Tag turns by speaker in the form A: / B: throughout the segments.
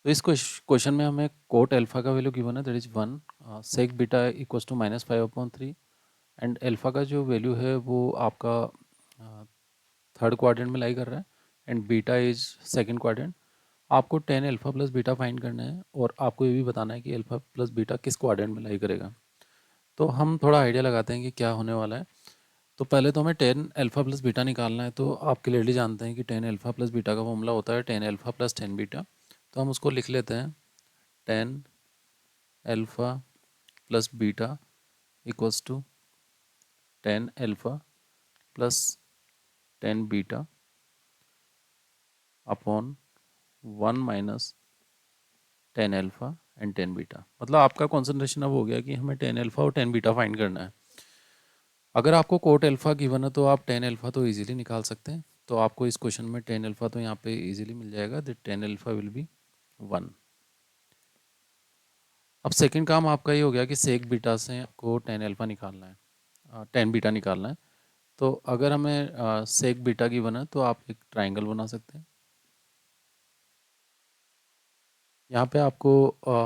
A: तो इस क्वेश्चन में हमें कोट अल्फा का वैल्यू गिवन है, that is 1, sec beta equals to -5/3 and alpha का जो वैल्यू है वो आपका थर्ड क्वाड्रेंट में लाई कर रहा है and beta is second quadrant. आपको tan alpha plus beta find करना है और आपको ये भी बताना है कि अल्फा प्लस बीटा किस क्वाड्रेंट में लाई करेगा। तो हम थोड़ा आइडिया लगाते हैं कि क्या होने वाला है। तो पहले तो हमें टेन अल्फा प्लस बीटा निकालना है। तो आप क्लियरली जानते हैं कि टेन अल्फा प्लस बीटा का फॉर्मूला होता है tan alpha plus tan beta. तो हम उसको लिख लेते हैं, tan alpha plus beta equals to tan alpha plus tan beta upon 1 minus tan alpha and tan beta. मतलब आपका कॉन्सेंट्रेशन अब हो गया कि हमें टेन अल्फा और टेन बीटा फाइंड करना है। अगर आपको कोट अल्फा गिवन है तो आप टेन अल्फा तो इजीली निकाल सकते हैं। तो आपको इस क्वेश्चन में टेन अल्फा तो यहाँ पे इजीली मिल जाएगा, that tan alpha will be 1। अब सेकंड काम आपका ये हो गया कि सेक बीटा से आपको टेन अल्फा निकालना है, टेन बीटा निकालना है। तो अगर हमें सेक बीटा गिवन है तो आप एक ट्राइंगल बना सकते हैं। यहाँ पे आपको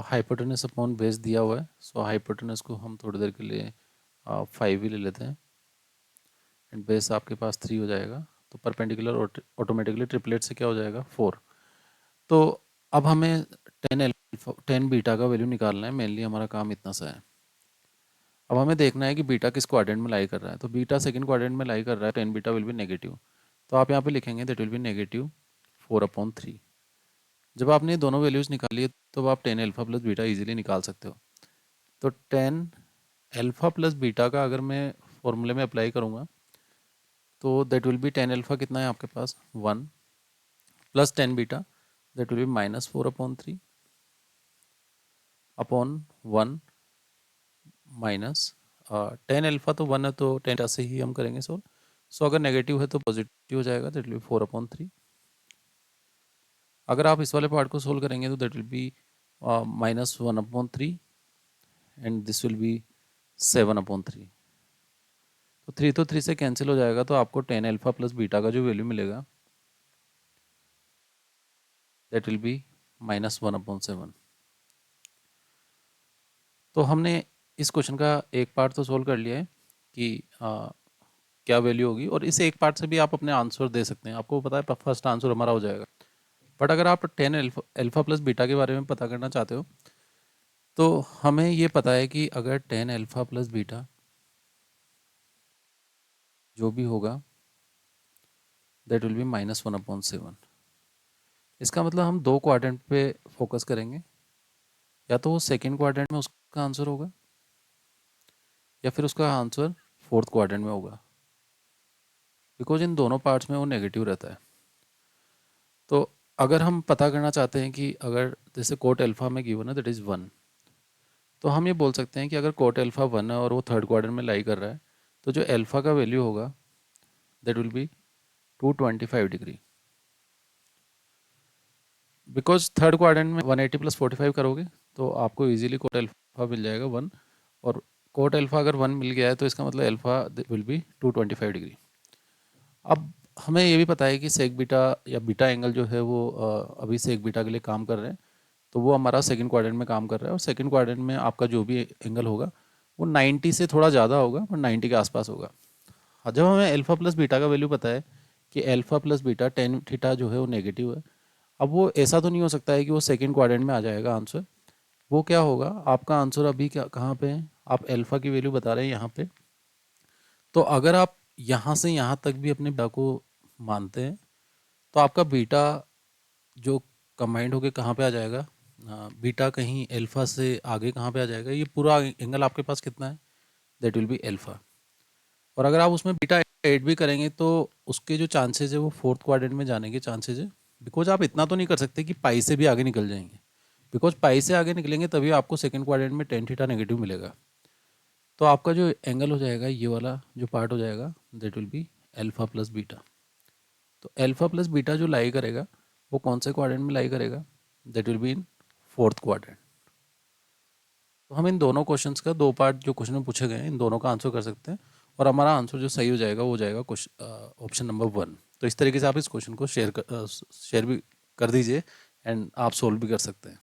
A: हाइपोटेनस अपॉन बेस दिया हुआ है। सो हाइपोटेनस को हम थोड़ी देर के लिए 5 ही ले लेते हैं एंड बेस आपके पास 3 हो जाएगा। तो परपेंडिकुलर ऑटोमेटिकली ट्रिपलेट से क्या हो जाएगा 4। तो अब हमें टेन बीटा का वैल्यू निकालना है। मेनली हमारा काम इतना सा है। अब हमें देखना है कि बीटा किस क्वाड्रेंट में लाई कर रहा है। तो बीटा सेकंड क्वाड्रेंट में लाई कर रहा है, tan beta will be negative. तो आप यहाँ पे लिखेंगे दैट विल बी -4/3। जब आपने ये दोनों वैल्यूज़ निकाली है तो आप ten alpha plus beta easily निकाल सकते हो। तो टेन अल्फा प्लस बीटा का अगर मैं फॉर्मूले में अप्लाई करूँगा तो that will be tan alpha कितना है आपके पास 1 plus tan beta that will be -4/3 upon 1 minus tan alpha तो 1 है तो टेन से ही हम करेंगे सोल्व। सो अगर नेगेटिव है तो पॉजिटिव हो जाएगा, दैट विल बी 4/3। अगर आप इस वाले पार्ट को सोल्व करेंगे तो that will be -1/3 and this will be 7/3। तो 3 तो 3 से कैंसिल हो जाएगा। तो आपको टेन अल्फा प्लस बीटा का जो वैल्यू मिलेगा दैट विल बी -1/7। तो हमने इस क्वेश्चन का एक पार्ट तो सोल्व कर लिया है कि क्या वैल्यू होगी, और इस एक पार्ट से भी आप अपने आंसर दे सकते हैं। आपको पता है फर्स्ट आंसर हमारा हो जाएगा। बट अगर आप टेन अल्फा प्लस बीटा के बारे में पता करना चाहते हो तो हमें ये पता है कि अगर टेन अल्फा प्लस बीटा जो भी होगा दैट विल बी -1/7। इसका मतलब हम दो क्वाड्रेंट पे फोकस करेंगे, या तो वो सेकेंड क्वाड्रेंट में उसका आंसर होगा या फिर उसका आंसर फोर्थ क्वाड्रेंट में होगा, बिकॉज इन दोनों पार्ट्स में वो नेगेटिव रहता है। तो अगर हम पता करना चाहते हैं कि अगर जैसे कोट अल्फा में गिवन है दैट इज़ 1, तो हम ये बोल सकते हैं कि अगर कोट अल्फा 1 है और वो थर्ड क्वाड्रेंट में लाई कर रहा है तो जो अल्फा का वैल्यू होगा that will be 225 degree. Because third quadrant में 180 + 45 करोगे तो आपको इजीली कोट अल्फा मिल जाएगा 1, और कोट अल्फा अगर 1 मिल गया है तो इसका मतलब अल्फा विल बी 225 डिग्री। अब हमें ये भी पता है कि सेक बीटा या बीटा एंगल जो है वो अभी सेक बीटा के लिए काम कर रहे हैं। तो वो हमारा सेकंड क्वाड्रेंट में काम कर रहा है, और सेकंड क्वाड्रेंट में आपका जो भी एंगल होगा वो 90 से थोड़ा ज़्यादा होगा, पर 90 के आसपास होगा। जब हमें अल्फा प्लस बीटा का वैल्यू पता है कि alpha plus beta tan theta जो है वो नेगेटिव है। अब वो ऐसा तो नहीं हो सकता है कि वो सेकंड क्वाड्रेंट में आ जाएगा आंसर। वो क्या होगा, आपका आंसर अभी क्या कहाँ पे है, आप अल्फा की वैल्यू बता रहे हैं यहाँ पे। तो अगर आप यहाँ से यहाँ तक भी अपने बीटा को मानते हैं तो आपका बीटा जो कंबाइंड होके कहाँ पे आ जाएगा, बीटा कहीं अल्फा से आगे कहाँ पे आ जाएगा, ये पूरा एंगल आपके पास कितना है दैट विल बी अल्फा। और अगर आप उसमें बीटा ऐड भी करेंगे तो उसके जो चांसेस है वो फोर्थ क्वाड्रेंट में जाने के चांसेस है। बिकॉज आप इतना तो नहीं कर सकते कि पाई से भी आगे निकल जाएंगे, बिकॉज पाई से आगे निकलेंगे तभी आपको सेकंड क्वाड्रेंट में टेन थीटा नेगेटिव मिलेगा। तो आपका जो एंगल हो जाएगा ये वाला जो पार्ट हो जाएगा that will be alpha plus beta. तो अल्फा प्लस बीटा जो लाई करेगा वो कौन से क्वाड्रेंट में लाई करेगा, that will be in fourth quadrant. तो हम इन दोनों क्वेश्चंस का दो पार्ट जो क्वेश्चन में पूछे गए हैं इन दोनों का आंसर कर सकते हैं, और हमारा आंसर जो सही हो जाएगा वो जाएगा ऑप्शन नंबर 1। तो इस तरीके से आप इस क्वेश्चन को शेयर भी कर दीजिए एंड आप सोल्व भी कर सकते हैं।